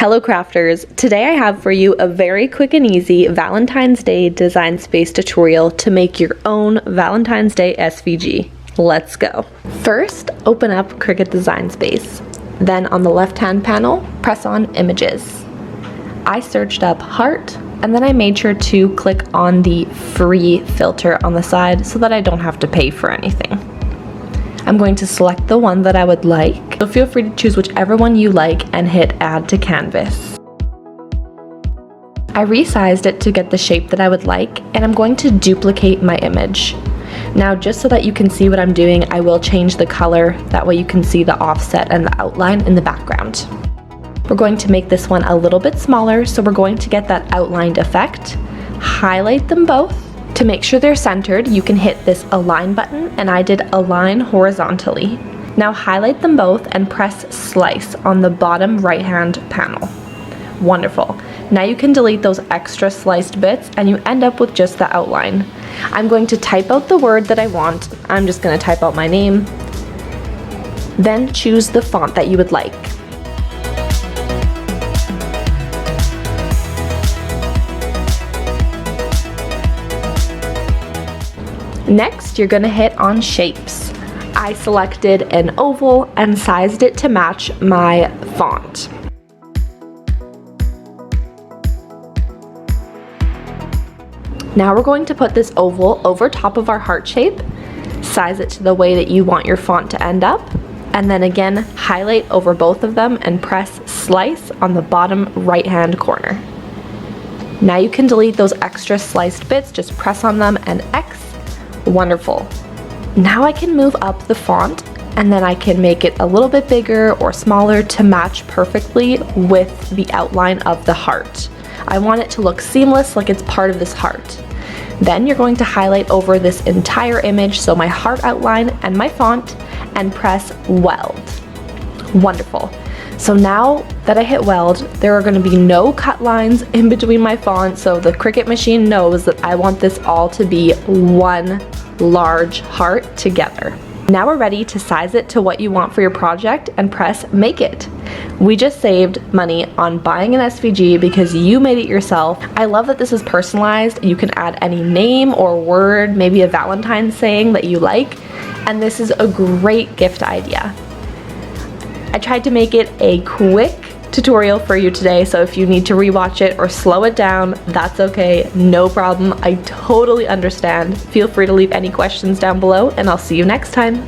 Hello crafters, today I have for you a very quick and easy Valentine's Day design space tutorial to make your own Valentine's Day SVG. Let's go. First, open up CRICUT Design Space. Then on the left-hand panel, press on Images. I searched up heart, and then I made sure to click on the free filter on the side so that I don't have to pay for anything. I'm going to select the one that I would like, so feel free to choose whichever one you like and hit add to canvas. I resized it to get the shape that I would like, and I'm going to duplicate my image. Now, just so that you can see what I'm doing, I will change the color, that way you can see the offset and the outline in the background. We're going to make this one a little bit smaller, so we're going to get that outlined effect, highlight them both. To make sure they're centered, you can hit this align button, and I did align horizontally. Now highlight them both and press slice on the bottom right-hand panel. Wonderful. Now you can delete those extra sliced bits and you end up with just the outline. I'm going to type out the word that I want. I'm just going to type out my name. Then choose the font that you would like. Next, you're gonna hit on shapes. I selected an oval and sized it to match my font. Now we're going to put this oval over top of our heart shape, size it to the way that you want your font to end up, and then again, highlight over both of them and press slice on the bottom right-hand corner. Now you can delete those extra sliced bits, just press on them and X. Wonderful. Now I can move up the font and then I can make it a little bit bigger or smaller to match perfectly with the outline of the heart. I want it to look seamless, like it's part of this heart. Then you're going to highlight over this entire image, so my heart outline and my font, and press weld. Wonderful. So now that I hit weld, there are going to be no cut lines in between my font, so the CRICUT machine knows that I want this all to be one large heart together. Now we're ready to size it to what you want for your project and press make it. We just saved money on buying an SVG because you made it yourself. I love that this is personalized. You can add any name or word, maybe a Valentine's saying that you like, and this is a great gift idea. I tried to make it a quick tutorial for you today, so if you need to rewatch it or slow it down, that's okay, no problem. I totally understand. Feel free to leave any questions down below, and I'll see you next time.